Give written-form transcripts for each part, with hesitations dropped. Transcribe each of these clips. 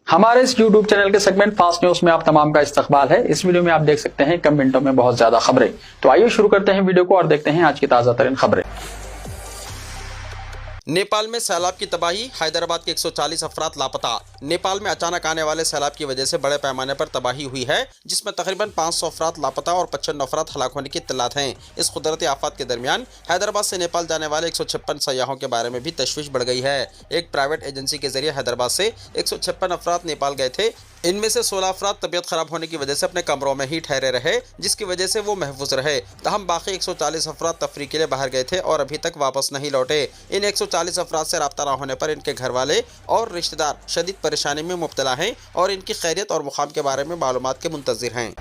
हमारे इस YouTube channel के सेगमेंट फास्ट न्यूज में आप तमाम का इस्तकबाल है। इस वीडियो में आप देख सकते हैं कम मिनटों में बहुत ज्यादा खबरें। तो आइए शुरू करते हैं वीडियो को और देखते हैं आज की ताजा तरीन खबरें। नेपाल में सैलाब की तबाही, हैदराबाद के 140 अफराद लापता। नेपाल में अचानक आने वाले सैलाब की वजह से बड़े पैमाने पर तबाही हुई है, जिसमें तकरीबन 500 अफराद लापता और 55 अफराद हलाक होने की इत्तलात हैं। इस कुदरती आफत के दरमियान हैदराबाद से नेपाल जाने वाले 156 सयाहों के बारे में भी तशवीश बढ़ गई है। एक प्राइवेट एजेंसी के जरिए हैदराबाद से 156 अफराद नेपाल गए थे। इनमें से 16 अफराद तबियत खराब होने की वजह से अपने कमरों में ही ठहरे रहे, जिसकी वजह से वो महफूज रहे। तहम बाकी 140 अफराद तफरीह के लिए बाहर गए थे और अभी तक वापस नहीं लौटे। इन 140 अफराद से राब्ता न होने पर इनके घर वाले और रिश्तेदार शदीद परेशानी में मुब्तला हैं और इनकी खैरियत और मुकाम के बारे में मालूमात के मुंतज़िर हैं।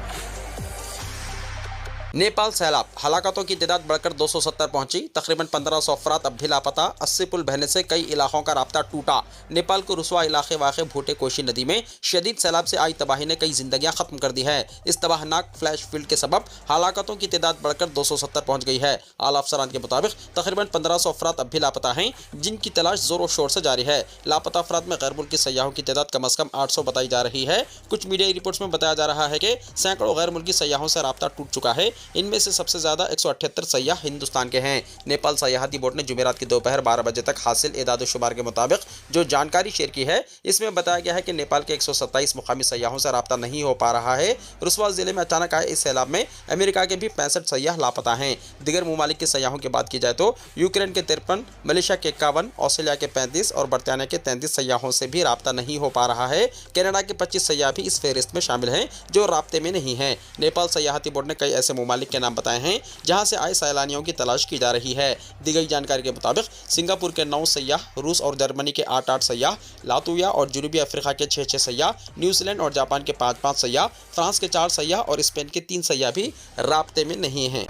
नेपाल सैलाब, हलाकतों की तादाद बढ़कर 270 पहुंची। तकरीबन 1500 अफराद अब भी लापता। 80 पुल बहने से कई इलाकों का राब्ता टूटा। नेपाल को रुसवा इलाके वाक़ भूटे कोशी नदी में शदीद सैलाब से आई तबाही ने कई जिंदगियां खत्म कर दी है। इस तबाहनाक फ्लैश फील्ड के सबब हलाकतों की तादाद बढ़कर 270 पहुंच गई है। आला अफसरान के मुताबिक तकरीबन 1500 अफराद अब भी लापता हैं, जिनकी तलाश जोरों शोर से जारी है। लापता अफराद में गैर मुल्की सयाहों की तादाद कम अज़ कम 800 बताई जा रही है। कुछ मीडिया रिपोर्ट्स में बताया जा रहा है कि सैकड़ों गैर मुल्की सयाहों से राब्ता टूट चुका है। इनमें से सबसे ज्यादा 178 सयाह हिंदुस्तान के हैं। नेपाल सयाहती बोर्ड ने जुमेरात की दोपहर 12 बजे तक हासिल एदाद शुमार के मुताबिक जो जानकारी शेयर की है, इसमें बताया गया है कि नेपाल के 127 मुकामी सयाहों से राब्ता नहीं हो पा रहा है। रुसवा जिले में अचानक आए इस सैलाब में अमेरिका के भी 65 सयाह लापता हैं। दिगर ममालिक के सयाहों की बात की जाए तो यूक्रेन के 53, मलेशिया के 51, ऑस्ट्रेलिया के 35 और बरतानिया के 33 सयाहों से भी राब्ता नहीं हो पा रहा है। कनाडा के 25 सयाह भी इस फहरिस्त में शामिल हैं जो राब्ते में नहीं हैं। नेपाल सयाहती बोर्ड ने कई ऐसे ममालिक के नाम बताए हैं जहां से आए सैलानियों की तलाश की जा रही है। दी गई जानकारी के मुताबिक सिंगापुर के 9 सयाह, रूस और जर्मनी के 8-8 सयाह, लातविया और जनूबी अफ्रीका के 6-6 सयाह, न्यूजीलैंड और जापान के 5-5 सयाह, फ्रांस के 4 सयाह और स्पेन के 3 सयाह भी राब्ते में नहीं हैं।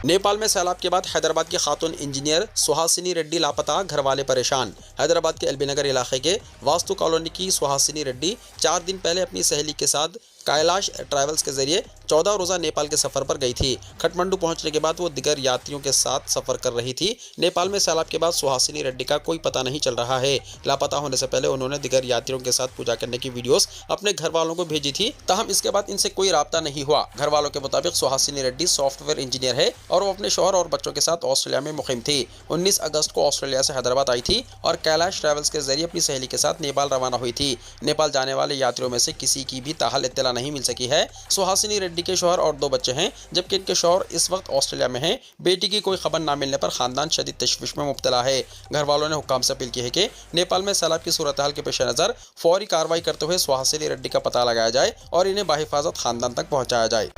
नेपाल में सैलाब के बाद हैदराबाद की खातून इंजीनियर सुहासिनी रेड्डी लापता, घर वाले परेशान। हैदराबाद के एलबी नगर इलाके के वास्तु कॉलोनी की सुहासिनी रेड्डी 4 दिन पहले अपनी सहेली के साथ कैलाश ट्रैवल्स के जरिए 14 रोज़ा नेपाल के सफ़र पर गई थी। खटमंडू पहुंचने के बाद वो दिगर यात्रियों के साथ सफ़र कर रही थी। नेपाल में सैलाब के बाद सुहासिनी रेड्डी का कोई पता नहीं चल रहा है। लापता होने से पहले उन्होंने दिगर यात्रियों के साथ पूजा करने की वीडियोस अपने घर वालों को भेजी थी, तहम इसके बाद इनसे कोई राब्ता नहीं हुआ। घर वालों के मुताबिक सुहासिनी रेड्डी सॉफ्टवेयर इंजीनियर है और वो अपने शौहर और बच्चों के साथ ऑस्ट्रेलिया में मुकीम थी। 19 अगस्त को ऑस्ट्रेलिया से हैदराबाद आई थी और कैलाश ट्रैवल्स के जरिए अपनी सहेली के साथ नेपाल रवाना हुई थी। नेपाल जाने वाले यात्रियों में से किसी की भी ताहल इत्तला नहीं मिल सकी है। सुहासिनी रेड्डी के शौहर और 2 बच्चे हैं, जबकि इनके शौहर इस वक्त ऑस्ट्रेलिया में हैं। बेटी की कोई खबर ना मिलने पर खानदान शदीद तशवीश में मुब्तला है। घर वालों ने हुक्काम से अपील की है कि नेपाल में सैलाब की सूरत हाल के पेश नज़र फौरी कार्रवाई करते हुए सुहासिनी रेड्डी का पता लगाया जाए और इन्हें बाहिफाजत खानदान तक पहुँचाया जाए।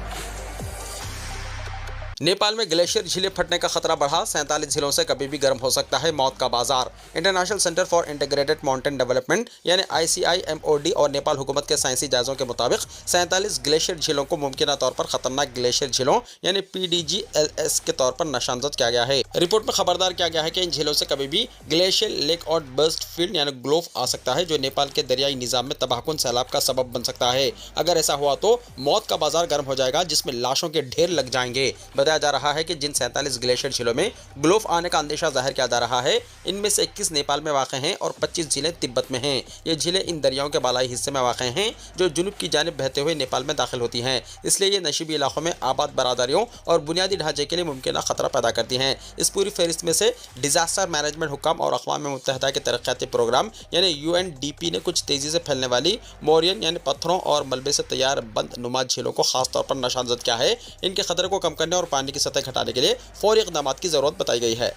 नेपाल में ग्लेशियर झीलें फटने का खतरा बढ़ा। 47 झीलों से कभी भी गर्म हो सकता है मौत का बाजार। International centre for integrated mountain development यानी ICIMOD और नेपाल हुकूमत के साइंसी जायजों के मुताबिक 47 ग्लेशियर झीलों को मुमकिन तौर पर खतरनाक ग्लेशियर झीलों यानी PDGLS के तौर पर नशानजद किया गया है। रिपोर्ट में खबरदार किया गया है कि इन झीलों से कभी भी ग्लेशियर लेक और बर्स्ट फील्ड यानी ग्लोफ आ सकता है, जो नेपाल के दरियाई निज़ाम में तबाहकुन सैलाब का सबब बन सकता है। अगर ऐसा हुआ तो मौत का बाजार गर्म हो जाएगा, जिसमें लाशों के ढेर लग जाएंगे। बताया जा रहा है कि जिन 47 ग्लेशियर झीलों में ग्लोफ आने का अंदेशा जाहिर किया जा रहा है, इनमें से 21 नेपाल में वाक़ हैं और 25 झीलें तिब्बत में हैं। ये झीलें इन दरियाओं के बालाई हिस्से में वाक़ हैं जो जुनूब की जानिब बहते हुए नेपाल में दाखिल होती हैं। इसलिए ये नशीबी इलाकों में आबाद बरादरियों और बुनियादी ढांचे के लिए मुमकिन खतरा पैदा करती हैं। इस पूरी फहरिस्त में से डिजास्टर मैनेजमेंट हुक्म और अक़वाम मुत्तहिदा के तरक्याती प्रोग्राम यानी UNDP ने कुछ तेज़ी से फैलने वाली मोरियन यानी पत्थरों और मलबे से तैयार बंद नुमा झीलों को खास तौर पर नशानजद किया है। इनके खतरे को कम करने और पानी की सतह घटाने के लिए फौरी इक़दामात की ज़रूरत बताई गई है।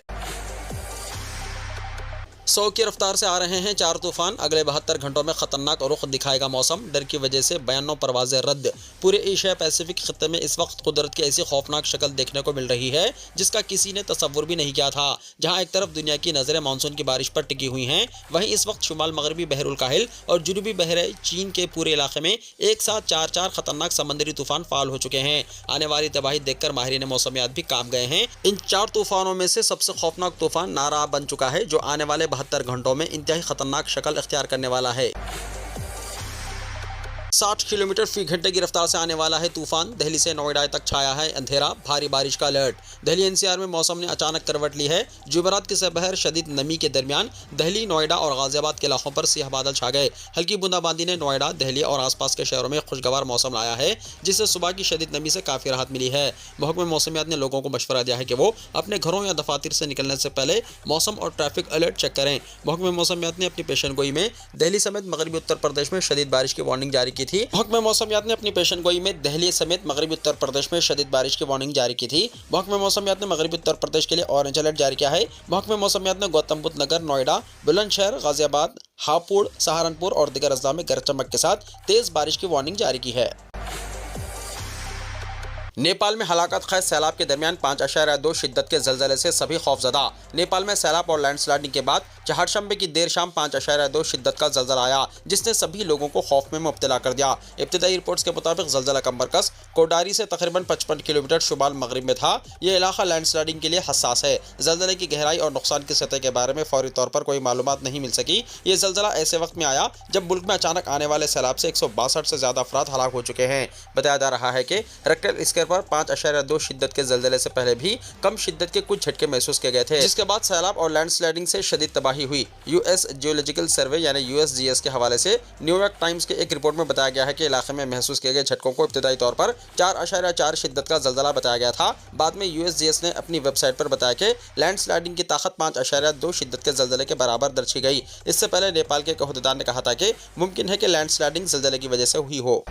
100 की रफ्तार से आ रहे हैं 4 तूफान। अगले 72 घंटों में खतरनाक रुख दिखाएगा मौसम। डर की वजह से 92 परवाजें रद्द। पूरे एशिया पैसिफिक खित्ते में इस वक्त कुदरत की ऐसी खौफनाक शक्ल देखने को मिल रही है जिसका किसी ने तसव्वुर भी नहीं किया था। जहां एक तरफ दुनिया की नज़रें मानसून की बारिश पर टिकी हुई हैं, वहीं इस वक्त शुमाल मगरबी बहरुल काहिल और जुनूबी बहरे चीन के पूरे इलाके में एक साथ 4 खतरनाक समंदरी तूफान फाल हो चुके हैं। आने वाली तबाही देखकर माहिरीन मौसमियात भी कांप गए हैं। इन 4 तूफानों में से सबसे खौफनाक तूफान नारा बन चुका है, जो आने वाले 72 घंटों में इंतहाई खतरनाक शक्ल इख्तियार करने वाला है। 60 किलोमीटर फी घंटे की रफ्तार से आने वाला है तूफान। दिल्ली से नोएडा तक छाया है अंधेरा, भारी बारिश का अलर्ट। दिल्ली एनसीआर में मौसम ने अचानक करवट ली है। जुमेरात की दोपहर शदीद नमी के दरमियान दिल्ली, नोएडा और गाजियाबाद के इलाकों पर सियाह बादल छा गए। हल्की बूंदाबांदी ने नोएडा, दिल्ली और आसपास के शहरों में खुशगवार मौसम लाया है, जिससे सुबह की शदीद नमी से काफ़ी राहत मिली है। महकमे मौसमियात ने लोगों को मशवरा दिया है कि वो अपने घरों या दफातर से निकलने से पहले मौसम और ट्रैफिक अलर्ट चेक करें। महकमे मौसमियात ने अपनी पेशनगोई में दिल्ली समेत मगरबी उत्तर प्रदेश में शदीद बारिश की वार्निंग जारी की थी। महकमे मौसमियात ने अपनी पेशनगोई में दिल्ली समेत मगरबी उत्तर प्रदेश में शदीद बारिश की वार्निंग जारी की थी। महकमे मौसमियात ने मगरबी उत्तर प्रदेश के लिए ऑरेंज अलर्ट जारी किया है। महकमे मौसमियात ने गौतम बुद्ध नगर, नोएडा, बुलंदशहर, गाजियाबाद, हापुड़, सहारनपुर और दीगर अजला में गरज चमक के साथ तेज बारिश की वार्निंग जारी की है। नेपाल में हलाकत खैज सैलाब के दरमियान 5.2 शिद्दत के जलजले से सभी खौफजदा। नेपाल में सैलाब और लैंडस्लाइडिंग के बाद चहारशंबे की देर शाम 5.2 शिद्दत का जलजला आया, जिसने सभी लोगों को खौफ में मुब्तला कर दिया। इब्तदाई रिपोर्ट्स के मुताबिक जलजला का मरकज कोडारी से तकरीबन 55 किलोमीटर शुमाल मगरिब में था। यह इलाका लैंडस्लाइडिंग के लिए हसास है। जलजले की गहराई और नुकसान की सतह के बारे में फौरी तौर पर कोई मालूमात नहीं मिल सकी। ये जलजला ऐसे वक्त में आया जब मुल्क में अचानक आने वाले सैलाब से 162 से ज़्यादा अफराद हलाक हो चुके हैं। बताया जा रहा है कि रेक्टर स्केल पर 5.2 शिद्दत के जलजले से पहले भी कम शिद्दत के कुछ झटके महसूस किए गए थे, जिसके बाद सैलाब और लैंडस्लाइडिंग से शदीद तबाही हुई। यूएस जियोलॉजिकल सर्वे यानी यूएसजीएस के हवाले से न्यूयॉर्क टाइम्स के एक रिपोर्ट में बताया गया है कि इलाके में महसूस किए गए झटकों को इब्तदाई तौर पर 4.4 शिद्दत का जलजला बताया गया था। बाद में यूएसजीएस ने अपनी वेबसाइट पर बताया कि लैंडस्लाइडिंग की ताकत 5.2 शिद्दत के जलजले के बराबर दर्ज की गई। इससे पहले नेपाल के एक अहदेदार ने कहा था कि मुमकिन है कि लैंडस्लाइडिंग जलजले की वजह से हुई हो।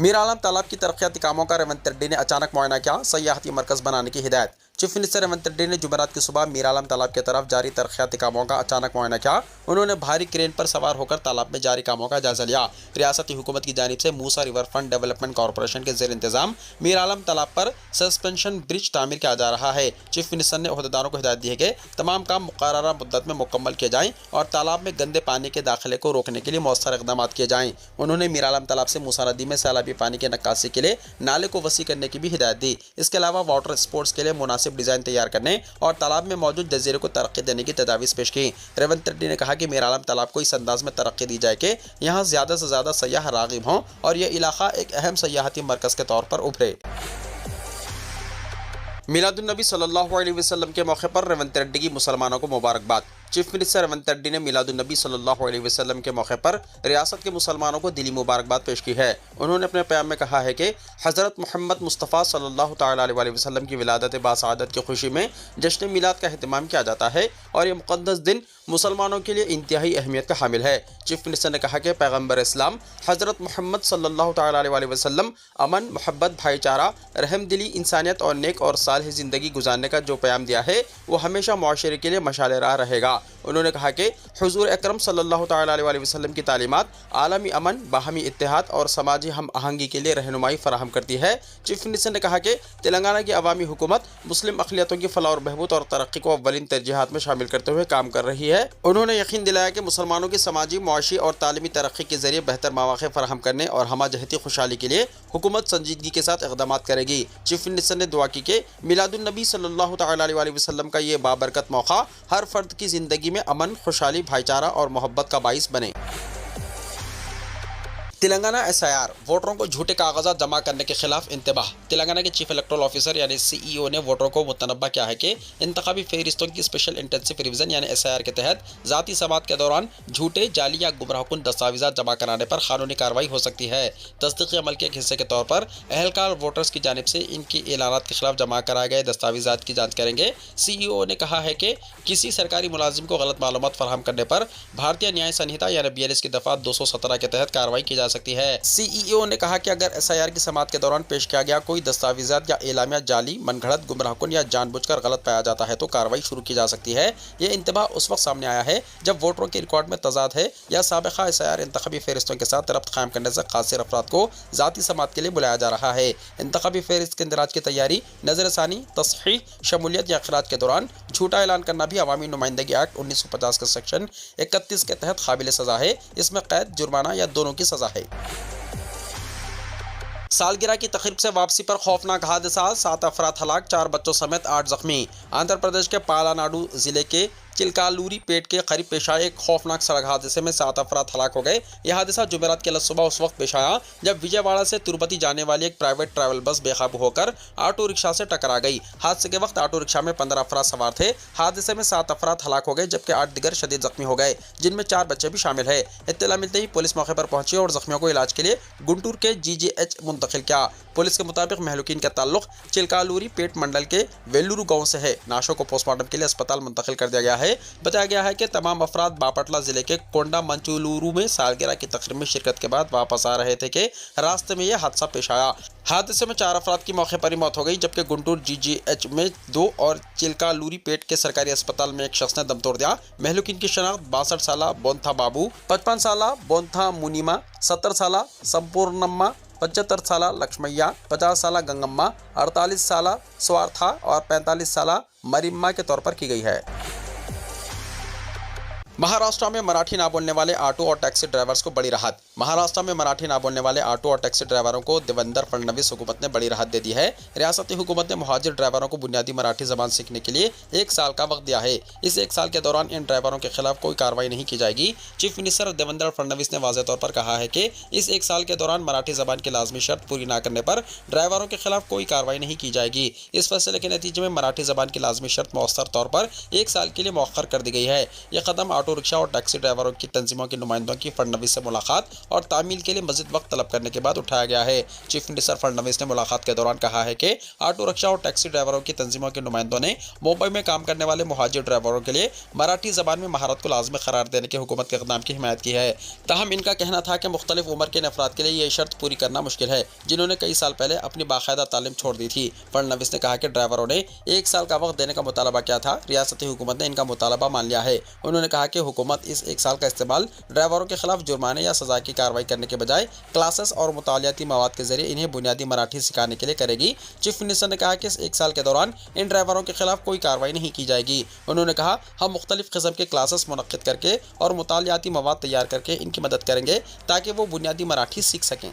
मीर आलम तालाब की तरक्याती कामों का रेवंत रेड्डी ने अचानक मुआयना किया, सयाहती मरकज बनाने की हिदायत। चीफ मिनिस्टर रेवंत रेड्डी ने जुमेरात की सुबह मीर आलम तालाब की तरफ जारी तरक्याती कामों का अचानक मुआयना किया। उन्होंने भारी क्रेन पर सवार होकर तालाब में जारी कामों का जायजा लिया। रियासती हुकूमत की जानिब से मूसा रिवर फ्रंट डेवलपमेंट कॉरपोरेशन के जेर इंतजाम मीर आलम तालाब पर सस्पेंशन ब्रिज तामीर किया जा रहा है। चीफ मिनिस्टर ने अहदेदारों को हिदायत दी है कि तमाम काम मुकर्ररा मुद्दत में मुकम्मल किए जाएँ और तालाब में गंदे पानी के दाखिले को रोकने के लिए मौसर इकदाम किए जाएँ। उन्होंने मीर आलम तालाब से मूसा नदी में सैलाबी पानी के नक्कासी के लिए नाले को वसी करने की भी हिदायत दी। इसके अलावा वाटर स्पोर्ट्स के लिए मुनासिब डिज़ाइन तैयार करने और तालाब में मौजूद जजीरे को तरक्की देने की तजावीज़ पेश की। रेवंत रेड्डी ने कहा कि मीर आलम तालाब को इस अंदाज में तरक्की दी जाए कि यहाँ ज़्यादा से ज़्यादा सयाह राग़िब हों और यह इलाका एक अहम सयाहती मरकज़ के तौर पर उभरे। मिलादुन्नबी सल्लल्लाहु अलैहि वसल्लम के मौके पर रेवंत रेड्डी की मुसलमानों को मुबारकबाद। चीफ मिनिस्टर रेवंत रेड्डी ने मिलादुन्नबी सल्लल्लाहु अलैहि वसल्लम के मौके पर रियासत के मुसलमानों को दिली मुबारकबाद पेश की है। उन्होंने अपने प्याम में कहा है कि हज़रत मोहम्मद मुस्तफ़ा सल्लल्लाहु तआला अलैहि वसल्लम की विलादत बासआदत की खुशी में जश्न मिलाद का अहतमाम किया जाता है और ये मुक़द्दस दिन मुसलमानों के लिए इंतहाई अहमियत का हामिल है। चीफ मिनिस्टर ने कहा कि पैगम्बर इस्लाम हज़रत मोहम्मद सल्लल्लाहु तआला अलैहि वसल्लम अमन, मोहब्बत, भाईचारा, रहमदिली, इंसानियत और नेक और सालिह ज़िंदगी गुजारने का जो प्याम दिया है वो हमेशा मुआशरे के लिए मशाल राह रहेगा। उन्होंने कहा कि हुज़ूर अकरम सल्लल्लाहु तआला अलैहि वसल्लम की तालीमात आलमी अमन, बाहमी इत्तेहाद और समाजी हम आहंगी के लिए रहनुमाई फराहम करती है। चीफ मिनिस्टर ने कहा कि तेलंगाना की अवामी हुकूमत मुस्लिम अक़लियतों की फलाह और बहबूद और तरक्की को अव्वलीन तरजीहात में शामिल करते हुए काम कर रही है। उन्होंने यकीन दिलाया कि मुसलमानों की समाजी, मुआशी और तालीमी तरक्की के जरिए बेहतर मौक़े फराहम करने और हमाजहती खुशहाली के लिए हुकूमत संजीदगी के साथ इक़दाम करेगी। चीफ मिनिस्टर ने दुआ की कि मिलादुन्नबी सल्लल्लाहु तआला अलैहि वसल्लम का ये बाबरकत मौका हर फर्द की ज़िंदगी में अमन, खुशहाली, भाईचारा और मोहब्बत का बाइस बने। तेलंगाना एसआईआर वोटरों को झूठे कागजात जमा करने के खिलाफ इंतबाह। तेलंगाना के चीफ इलेक्टोरल ऑफिसर यानी सीईओ ने वोटरों को मुतनब्बा किया है कि इंतखाबी फहरिस्तों की स्पेशल इंटेंसिव रिवीजन यानी एसआईआर के तहत ज़ाती समात के दौरान झूठे, जाली या गुमराहकुन दस्तावेज़ात जमा कराने पर कानूनी कार्रवाई हो सकती है। तस्दीकी अमल के एक हिस्से के तौर पर अहलकार वोटर्स की जानिब से इनकी एलानात के खिलाफ जमा कराए गए दस्तावेज़ात की जाँच करेंगे। सीईओ ने कहा है कि किसी सरकारी मुलाजिम को गलत मालूमात फराहम करने पर भारतीय न्याय संहिता यानी BLS की दफ़ा 217 के तहत कार्रवाई की जा सकती है। सीईओ ने कहा कि अगर एसआईआर की समात के दौरान पेश किया गया कोई दस्तावेज़ात या एलामिया जाली, मनगढ़ंत, गुमराहकुन या जानबूझकर गलत पाया जाता है तो कार्रवाई शुरू की जा सकती है। यह इंतबाह उस वक्त सामने आया है जब वोटरों के रिकॉर्ड में तजाद है या साबिक़ा एसआईआर इंतखाबी फहरिस्तों के साथ रब्त कायम करने से कासिर अफराद को ज़ाती समात के लिए बुलाया जा रहा है। इंतखाबी फहरिस्त के इंदराज की तैयारी, नज़रसानी, तस्हीह, शमूलियत या अखराज के दौरान झूठा ऐलान करना भी अवामी नुमाइंदगी एक्ट 1950 के सेक्शन 31 के तहत काबिल सज़ा है। इसमें कैद, जुर्माना या दोनों की सज़ा है। सालगिरह की तकरीब से वापसी पर खौफनाक हादसा, 7 अफराद हलाक, 4 बच्चों समेत 8 जख्मी। आंध्र प्रदेश के पालानाडु जिले के चिल्कालूरी पेट के करीब पेश आए एक खौफनाक सड़क हादसे में 7 अफराद हलाक हो गए। यह हादसा जुमेरात के सुबह उस वक्त पेश आया जब विजयवाड़ा से तिरुपति जाने वाली एक प्राइवेट ट्रैवल बस बेकाबू होकर ऑटो रिक्शा से टकरा गई। हादसे के वक्त ऑटो रिक्शा में 15 अफराद सवार थे। हादसे में 7 अफराद हलाक हो गए जबकि 8 दिगर शदीद जख्मी हो गए, जिनमें 4 बच्चे भी शामिल है। इत्तला मिलते ही पुलिस मौके पर पहुंची और जख्मियों को इलाज के लिए गुंटूर के GGH मुंतकिल किया। पुलिस के मुताबिक महलूकीन का ताल्लुक चिल्कालूरी पेट मंडल के वेल्लुरु गांव से है। नाशों को पोस्टमार्टम के लिए अस्पताल मुंतकिल कर दिया गया है। बताया गया है कि तमाम अफराद बापटला जिले के कोंडा मंचुलुरु में सालगिरह की तकरीब में शिरकत के बाद वापस आ रहे थे कि रास्ते में यह हादसा पेश आया। हादसे में 4 अफराद की मौके पर ही मौत हो गई जबकि गुंटूर GGH में 2 और चिल्कालूरी पेट के सरकारी अस्पताल में एक शख्स ने दम तोड़ दिया। महलूकीन की शनाख्त 62 साला बोंथा बाबू, 55 साला बोंथा मुनीमा, 70 साला संपूर्णम्मा, 75 साला लक्ष्मैया, 50 साला गंगम्मा, 48 साला स्वार्था और 45 साला मरिम्मा के तौर पर की गई है। महाराष्ट्र में मराठी ना बोलने वाले ऑटो और टैक्सी ड्राइवर्स को बड़ी राहत। महाराष्ट्र में मराठी ना बोलने वाले ऑटो और टैक्सी ड्राइवरों को देवेंद्र फडणवीस हुकूमत ने बड़ी राहत दे दी है। रियासती हुकूमत ने मुहाजिर ड्राइवरों को बुनियादी मराठी जबान सीखने के लिए 1 साल का वक्त दिया है। इस 1 साल के दौरान इन ड्राइवरों के खिलाफ कोई कार्रवाई नहीं की जाएगी। चीफ मिनिस्टर देवेंद्र फडणवीस ने वाज़ेह तौर पर कहा है कि इस 1 साल के दौरान मराठी जबान की लाजमी शर्त पूरी न करने पर ड्राइवरों के खिलाफ कोई कार्रवाई नहीं की जाएगी। इस फैसले के नतीजे में मराठी जबान की लाजमी शर्त मौसर तौर पर 1 साल के लिए मौखर कर दी गई है। यह कदम ऑटो रिक्शा और टैक्सी ड्राइवरों की तंजीमों के नुमाइंदों की फडणवीस से मुलाकात और तामील के लिए मजीद वक्त तलब करने के बाद उठाया गया है। चीफ मिनिस्टर फडणवीस ने मुलाकात के दौरान कहा है कि ऑटो रिक्शा और टैक्सी ड्राइवरों की तंजीमों के नुमाइंदों ने मुंबई में काम करने वाले मुहाजिर ड्राइवरों के लिए मराठी जबान में महारत को लाजमी करार देने की हुकूमत के इक़दाम की हिमायत की है। ताहम इनका कहना था कि मुख्तलिफ उम्र के अफराद के लिए यह शर्त पूरी करना मुश्किल है जिन्होंने कई साल पहले अपनी बाकायदा तालीम छोड़ दी थी। फडणवीस ने कहा कि ड्राइवरों ने 1 साल का वक्त देने का मुतालबा किया था। रियासती हुकूमत ने इनका मुतालबा मान लिया है। उन्होंने कहा कि हुकूमत इस 1 साल का इस्तेमाल ड्राइवरों के खिलाफ जुर्माने या सजा की कार्रवाई करने के बजाय क्लासेस और मुतालियाती मवाद के जरिए इन्हें बुनियादी मराठी सिखाने के लिए करेगी। चीफ मिनिस्टर ने कहा कि इस 1 साल के दौरान इन ड्राइवरों के खिलाफ कोई कार्रवाई नहीं की जाएगी। उन्होंने कहा, हम मुख्तलिफ किस्म के क्लासेस मुनक्किद करके और मुतालियाती मवाद तैयार करके इनकी मदद करेंगे ताकि वो बुनियादी मराठी सीख सकें।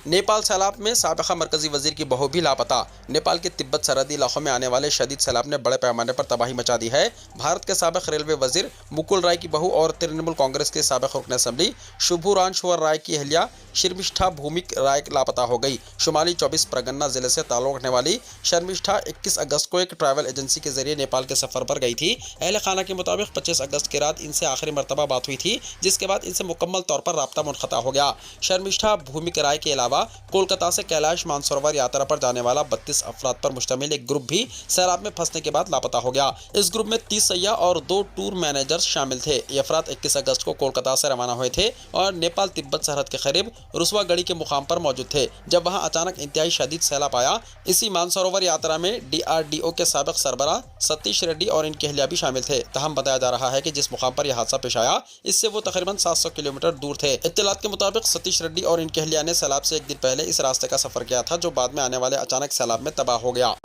नेपाल सैलाब में साबिक़ा मरकजी वजीर की बहू भी लापता। नेपाल के तिब्बत सरहदी इलाकों में आने वाले शदीद सैलाब ने बड़े पैमाने पर तबाही मचा दी है। भारत के साबिक़ रेलवे वजीर मुकुल राय की बहू और तृणमूल कांग्रेस के साबिक़ रुकन असम्बली शुभुरांशवर राय की अहलिया शर्मिष्ठा भूमिक राय लापता हो गई। शुमाली 24 परगना जिले से ताल्लुक़ रखने वाली शर्मिष्ठा 21 अगस्त को एक ट्रैवल एजेंसी के जरिए नेपाल के सफ़र पर गई थी। अहल खाना के मुताबिक 25 अगस्त की रात इनसे आखिरी मरतबा बात हुई थी, जिसके बाद इनसे मुकम्मल तौर पर राब्ता मुनक़ता हो गया। शर्मिष्ठा भूमिक राय के अलावा कोलकाता से कैलाश मानसरोवर यात्रा पर जाने वाला 32 अफराद पर मुश्तमिल एक ग्रुप भी सैलाब में फंसने के बाद लापता हो गया। इस ग्रुप में 30 सैयाह और 2 टूर मैनेजर्स शामिल थे। ये अफराद 21 अगस्त को कोलकाता से रवाना हुए थे और नेपाल तिब्बत सरहद के करीब रुसवागढ़ी के मुकाम पर मौजूद थे जब वहां अचानक इंतहाई शदीद सैलाब आया। इसी मानसरोवर यात्रा में DRDO के साबिक़ सरबराह सतीश रेड्डी और इनकी अहलिया भी शामिल थे। तहम बताया जा रहा है कि जिस मुकाम पर यह हादसा पेश आया इससे वो तकरीबन 700 किलोमीटर दूर थे। इत्तलात के मुताबिक सतीश रेड्डी और इनकी अहलिया ने सैलाब से एक दिन पहले इस रास्ते का सफर किया था जो बाद में आने वाले अचानक सैलाब में तबाह हो गया।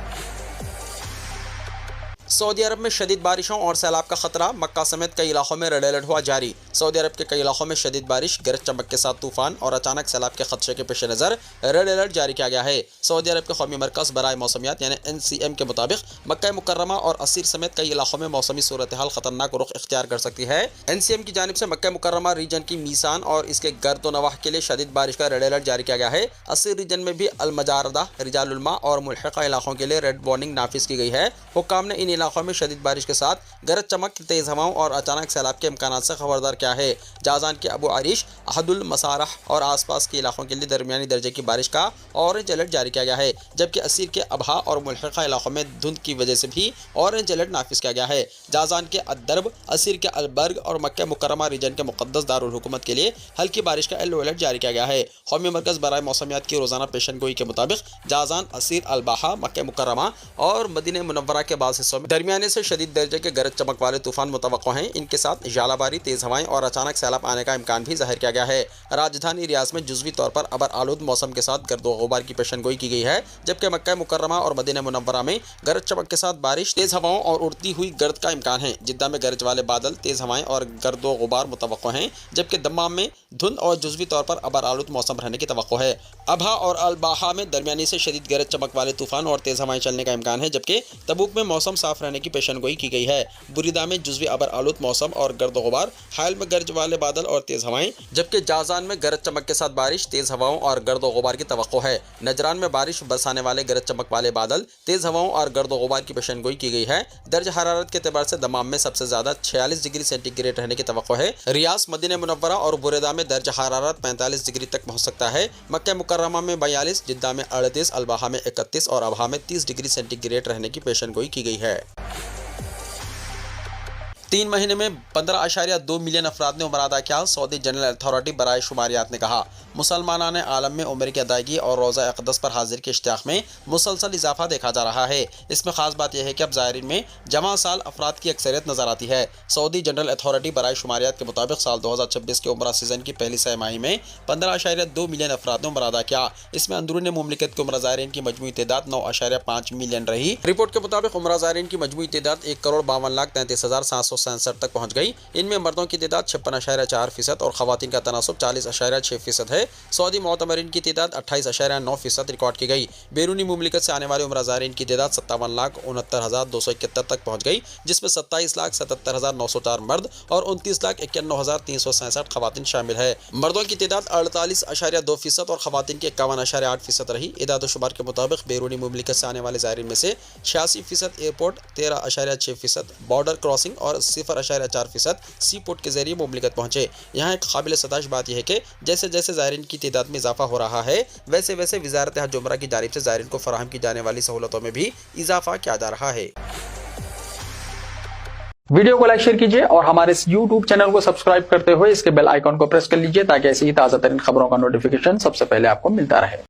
सऊदी अरब में शदीद बारिशों और सैलाब का खतरा, मक्का समेत कई इलाकों में रेड अलर्ट हुआ जारी। सऊदी अरब के कई इलाकों में शदीद बारिश, गरज चमक के साथ तूफान और अचानक सैलाब के खदशे के पेश नज़र रेड अलर्ट जारी किया गया है। सऊदी अरब के कौमी मरकज़ बराए मौसमियात यानी NCM के मुताबिक मक्का मुकर्रमा और असीर समेत कई इलाकों में मौसमी सूरत हाल खतरनाक रुख इख्तियार कर सकती है। NCM की जानिब से मक्का मुकर्रमा रीजन की मीसान और इसके गर्द व नवाह के लिए शदीद बारिश का रेड अलर्ट जारी किया गया है। असीर रीजन में भी अलमजारदा, रिजालुल मा और मुल्हिका इलाकों के लिए रेड वार्निंग नाफिज की गई है। हुक्काम ने इन इलाकों में शदीद बारिश के साथ गरज चमक, तेज हवाओं और अचानक सैलाब के इम्कान से खबरदार किया है। जाजान के अबू आरिश, अहदुल मसारह और आसपास के इलाकों के लिए दरमियानी दर्जे की बारिश का ऑरेंज अलर्ट जारी किया गया है, जबकि असीर के अबहा और मुल्हिका इलाकों में धुंध की वजह से भी ऑरेंज अलर्ट नाफिज किया गया है। जाजान के अदरब, असीर के अलबर्ग और मक्का मुकर्रमा रीजन के मुक़द्दस दारुल हुकूमत के लिए हल्की बारिश का येलो अलर्ट जारी किया गया है। कौमी मरकज़ बराए मौसमियात की रोज़ाना पेशन गोई के मुताबिक जाजान, असीर, अलबाहा, मक्का मुकर्रमा और मदीना मुनव्वरा के बाद हिस्सों में दरमियाने से शदीद दर्जे के गरज चमक वाले तूफान मुतवक्को हैं। इनके साथ जालाबारी, तेज हवाएं और अचानक सैलाब आने का इम्कान भी जाहिर किया गया है। राजधानी रियाज में जुज़वी तौर पर अबर आलूद मौसम के साथ गर्दो गुबार की पेशन गोई की गई है, जबकि मक्का मुकर्रमा और मदीना मुनव्वरा में गरज चमक के साथ बारिश, तेज हवाओं और उड़ती हुई गर्द का इम्कान है। जिद्दा में गरज वाले बादल, तेज हवाएं और गर्दो गुबार मुतवक्को हैं, जबकि दम्माम में धुंध और जुज़वी तौर पर अबर आलूद मौसम रहने की तवक्को है। अबहा और अलबाहा में दरमियानी से शदीद गरज चमक वाले तूफान और तेज हवाएं चलने का इम्कान है, जबकि तबूक में मौसम साफ साफ रहने की पेशनगोई की गई है। बुरीदा में जुज़वी अबर आलूद मौसम और गर्द गुबार, हायल में गरज वाले बादल और तेज हवाएं, जबकि जाजान में गरज चमक के साथ बारिश, तेज हवाओं और गर्द गुबार की तवक्को है। नजरान में बारिश बरसाने वाले गरज चमक वाले बादल, तेज हवाओं और गर्द गुबार की पेशनगोई की गई है। दर्ज हरारत के एतबार से दमाम में सबसे ज्यादा 46 डिग्री सेंटीग्रेड रहने की तवक्को है। रियाज, मदीना मुनव्वरा और बुरेदा में दर्ज हरारत 45 डिग्री तक पहुंच सकता है। मक्का मुकर्रमा में 42, जिद्दा में 38, अलबाहा में 31 और अबहा में 30 डिग्री सेंटीग्रेड रहने की पेशनगोई की गई है। 3 महीने में 15.2 मिलियन अफराद ने उम्र अदा किया, सऊदी जनरल अथॉरिटी बराए शुमारियात ने कहा। मुसलमानान आलम में उम्र की अदायगी और रोज़ा अक़दस पर हाजिर के इश्तियाक़ में मुसलसल इजाफा देखा जा रहा है। इसमें खास बात यह है कि अब ज़ायरीन में जमा साल अफराद की अक्सरियत नजर आती है। सऊदी जनरल अथॉरिटी बराए शुमारियात के मुताबिक साल 2026 के उम्रा सीजन की पहली सहमाही में 15.2 मिलियन अफराद ने उम्र अदा किया। इसमें अंदरूनी मुमलिकत के उम्रा ज़ायरीन की मजमूई तादाद 9.5 मिलियन रही। रिपोर्ट के मुताबिक उम्रा ज़ायरीन की मजमूई तादाद 1,52,33,767 तक पहुँच गई। इनमें मर्दों की तादाद 56.4% और ख़वातीन का तनासुब 40.6% है। सऊदी मोतमरीन की तादाद 28.9% रिकॉर्ड की गई। बैरूनी मुमलिकत से आने वाले उम्रा ज़ायरीन की तादाद 57,69,271 तक पहुँच गई, जिसमें 27,77,904 मर्द और 29,91,367 ख़वातीन शामिल है। मर्दों की तादाद 48.2% और ख़वातीन की 51.8% रही। इदाद-ओ-शुमार के मुताबिक बैरूनी मुमलिकत से आने वाले ज़ायरीन में से 86% एयरपोर्ट, 13.6% बॉर्डर क्रॉसिंग और 0.4% सी पोर्ट के जरिए मुमलिकत पहुँचे। यहाँ एक काबिल सताश बात यह है कि जैसे जैसे ज़ायरीन की तादाद में इजाफा हो रहा है, वैसे वैसे वज़ारत हज उम्रा की जानिब से ज़ायरीन को फराहम की जाने वाली सहूलतों में भी इजाफा किया जा रहा है। वीडियो को लाइक शेयर कीजिए और हमारे इस YouTube चैनल को सब्सक्राइब करते हुए इसके बेल आइकॉन को प्रेस कर लीजिए ताकि ऐसी ही ताज़ा तरीन खबरों का नोटिफिकेशन सबसे पहले आपको मिलता रहे।